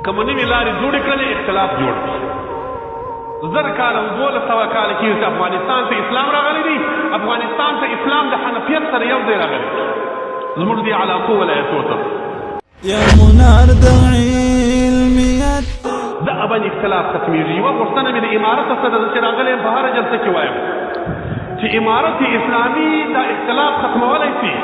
کوم نوې لارې جوړې کړلې اختلاف جوړ کړي. 1000 کاله او 1200 کاله کېږي چې افغانستان ته اسلام راغلی دی. افغانستان ته اسلام د حنفیت سره یو ځای راغلی زموږ دې علاقو ولایتو ته یا منار د علمیت دغه باندې اختلاف ختمېږي. یوه پوښتنه مې د امارت څخه ده چې راغلی یم په هره جلسه کې وایم چې امارت اسلامي دا اختلاف ختمولی شي،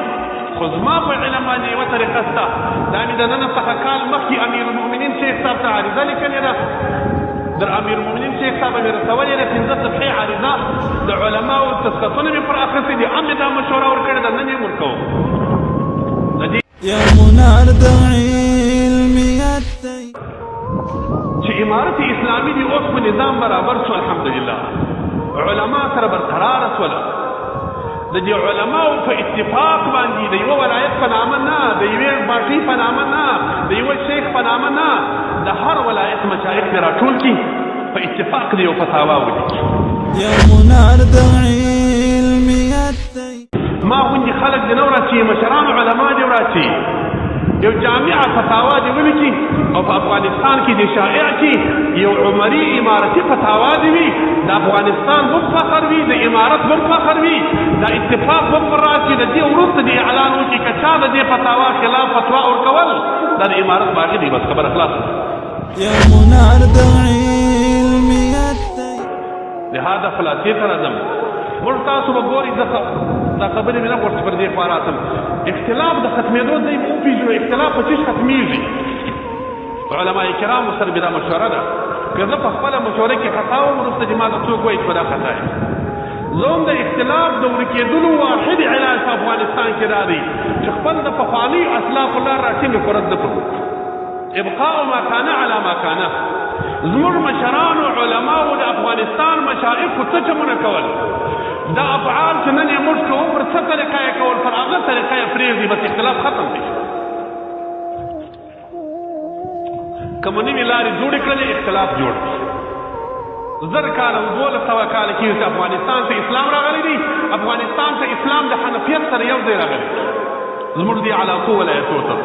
خو زما په علم باندې یوه طریقه شته. دا مې د نن څخه کال مخکې امیر المؤمنین شیخ صاحب ته عریضه لیکلې ده. در امیر المؤمنین شیخ صاحب مې رسولې ده 15 صفحې عریضه د علماو تسقطونه مې پر اخیستې دي. هم مې دا مشوره ورکړې ده، نن یې ورکوم. یا منار د علمیت چې امارت اسلامي دی اوس په نظام برابر شو الحمدلله، علما سره برقراره شوله. د دې علماو په اتفاق باندې د یوه ولایت په نامه نه، د یوې پارټۍ په نامه نه، د یوه شیخ په نامه نه، د هر ولایت مشایخ دې راټول کړي په اتفاق دې یو فتاوا ولیکي. یا منار د علمیت ما غوندې خلک دې نه وراسي، مشران علما دې وراسي، یو جامعه فتاوا دې ولیکي او په افغانستان کې دې شائع کړي یو عمري امارتي فتاوا دې وي. د افغانستان هم فخر وي، د امارت هم فخر وي، د اتفاق هم پر راشي. د دې وروسته دې اعلان وکړي که چا د دې فتاوا خلاف فتوا ورکول دا د امارت باغي دی. بس خبره خلاصه. یا منار د علمیت لهذا خلاصې ته راځم. موږ تاسو به ګورئ دا خبرې مې نه غوښتې پر دې خوا راتم. اختلاف د ختمېدو ځای مو وپېژنو. اختلاف په څه ختمېږي؟ علما کرامو سره مې دا مشوره ده. که زه په خپله مشوره کې خطا وم وروسته چې ما ته څوک وایي چې په دا خطا یم. زه هم د اختلاف د ورکېدلو واحد علاج په افغانستان کې دا دی چې خپل د پخوانیو اسلافو لار راټینګه کړو رد کړو. ابقاء ما کان علی ما کانه. زموږ مشرانو علماو د افغانستان مشایخو څه چمونه کول، دا افعال چې نن یې موږ کوو پر څه طریقه یې کول، پر هغه طریقه یې پرېږدي. بس اختلاف ختم دی. کوم نوې لارې جوړې کړلې اختلاف جوړ کړي. 1000 کاله او 1200 کاله کېږي چې افغانستان ته اسلام راغلی دی. افغانستان ته اسلام د حنفیت سره یو ځای راغلی زموږ دې علاقو ولایتو ته.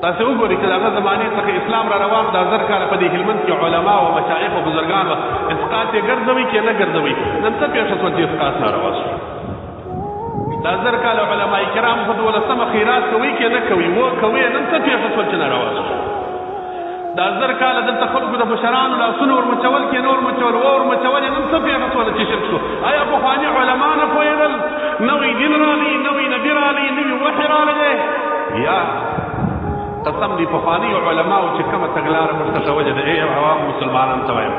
تاسې وګورئ که د هغه زمانې څخه اسلام را روان دا 1000 کاله په دې هلمند کې علما او مشایخ او بزرګان وه. اسقاط یې ګرځوئ که نه ګرځوئ. نن څه پېښه شوه چې اسقاط ناروا شو؟ دا 1000 کاله علما کرام په 12مه خیرات کوئ که نه کوئ؟ کوئ. نن څه پېښه شوه چې ناروا شو؟ دا 1000 کاله دلته خلکو د مشرانو لاسونه ورمچول که نه ورمچول؟ ورمچول. نن څه پېښه شوله چې شرک شو؟ آیا پخواني علما نه پوهېدل؟ نوی دین راغلی، نوی نبي راغلی، نوي وحي راغلی؟ یا قسم دی پخواني علماو چې کومه تګلاره موږ ته ښودې ده. عوام مسلمانانو ته وایم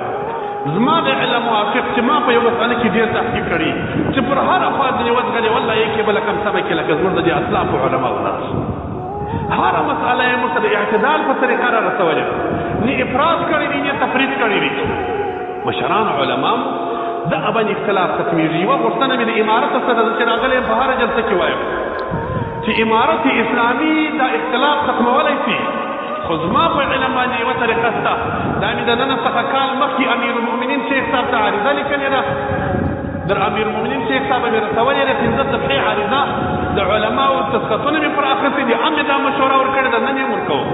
زما د علم موافق چې ما په یو مسأله کې ډېر تحقیق کړي چې پر هره خوا ځینې وزغلې والله یې کې بله کم سمه کې لکه زموږ د دې اسلافو علماو ناس هره مسأله یې موږ ته د اعتدال په طریقه را رسولې ده. نه افراط کړی دی نه تفریط کړی دی. مشران علما دغه باندې اختلاف ختمېږي. یوه پوښتنه مې د امارت څخه ده چې راغلی یم په هره جلسه کې وایم چې امارت اسلامي دا اختلاف ختمولی شي، خو زما په علم باندې یوه طریقه شته. دا مې د نن څخه کال مخکې امیر المؤمنین شیخ صاحب ته عریضه لیکلې ده. در امیر المؤمنین شیخ صاحب مې رسولې ده 15 صفحې عریضه د علماو تسقطونه مې پر اخیستې دي. هم مې دا مشوره ورکړې ده، نن یې ورکوم.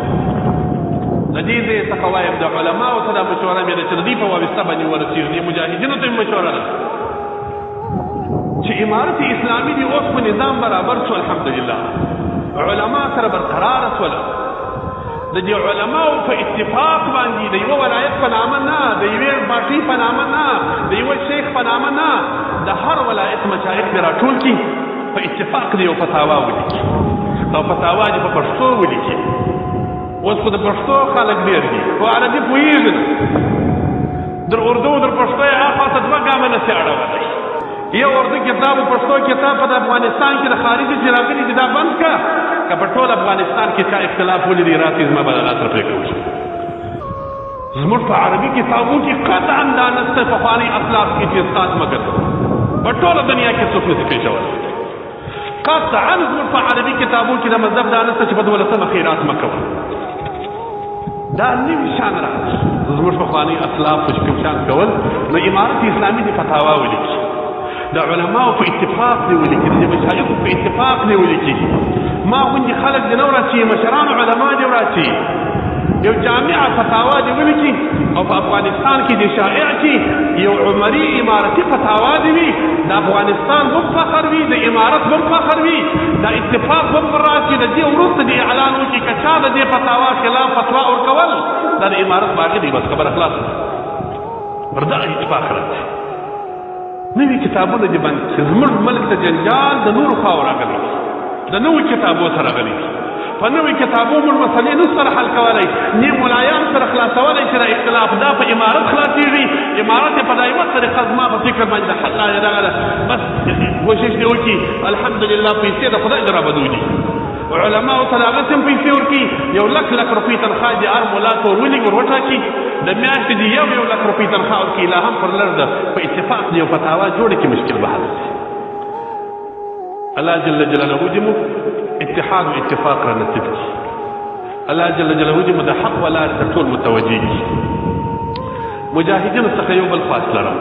د دې ځای څخه وایم د علماو ته دا مشوره مې ده چې د دې په واسطه باندې ورسېږي. دې مجاهدینو ته مې مشوره ده چې امارت اسلامي دی اوس په نظام برابر شو الحمدلله، علما سره برقراره شوله. د دې علماو په اتفاق باندې د یوه ولایت په نامه نه، د یوې پارټۍ په نامه نه، د یوه شیخ په نامه نه، د هر ولایت مشایخ دې راټول کړي په اتفاق دې یو فتاوا ولیکي او فتاوا دې په پښتو ولیکي. اوس خو د پښتو خلک ډېر دي، په عربي پوهېږي نه. در اردو در پښتو یې هاخوا ته 2 ګامه نسي اړولی. یو اردو کتاب او پښتو کتاب په افغانستان کې د خارجي چې راغلي دي دا بند کړه. که په ټول افغانستان کې چا اختلاف ولیدي راسي زما به د لاس رپې کوي. زموږ په عربي کتابو کې قطعا دا نشته پخواني اسلاف کې چې اسقاط مه ګرځوه. په ټوله دنیا کې څوک نشي پېژولی. قطعا زموږ په عربي کتابو کې د مذهب دا نشته چې په 12مه خیرات مه کوه. دا نوي شان راغلی. زموږ پخواني اسلاف چې کوم شان کول نو امارت اسلامي دې فتاوا ولیکي. د علماو په اتفاق دی ولیکي، د مشایخو په اتفاق دی ولیکي. ما غوندې خلک دې نه وراسي، مشران علما دې وراسي. یو جامعه فتاوا دې ولیکي او په افغانستان کې د شائع کې یو عمري امارتي فتاوا دې وي د افغانستان هم فخر وي د امارت هم فخر وي د اتفاق هم راشي د دې وروسته د اعلان وکړي که چا د دې فتاوا خلاف فتوا ورکول دا د امارت باغي دی بس خبره خلاصه پر دا اتفاق راځي نوي کتابونه دې بند چې زموږ ملک ته جنجال د نورو خواو راغلی د نوي کتابو سره راغلی په نوي کتابو موږ مسلې نه سره حل کولی نه ملایان سره خلاصولی چې د اختلاف دا په امارت خلاصېږي امارت یې په دایمه طریقه زما په فکر باندې د حل لارې راغله بس کوشش دې وکړي الحمدلله پیسې د خدای د رابدو دي علماو ته د هغه سم پیسې ورکړي یو لک روپۍ تنخوا دې هر ملا ته ور وټاکي د میاشتې دې یو لک روپۍ تنخوا ورکړي لا هم پر لږ ده په اتفاق دې یو فتاوا جوړه کړي مشکل به حل شي الله جل جلاله دې مو اتحاد و اتفاق را نصیب کړي الله جل جلاله دې مو د حق ولار ته ټول متوجه کړي مجاهدینو څخه یو بل فاصله را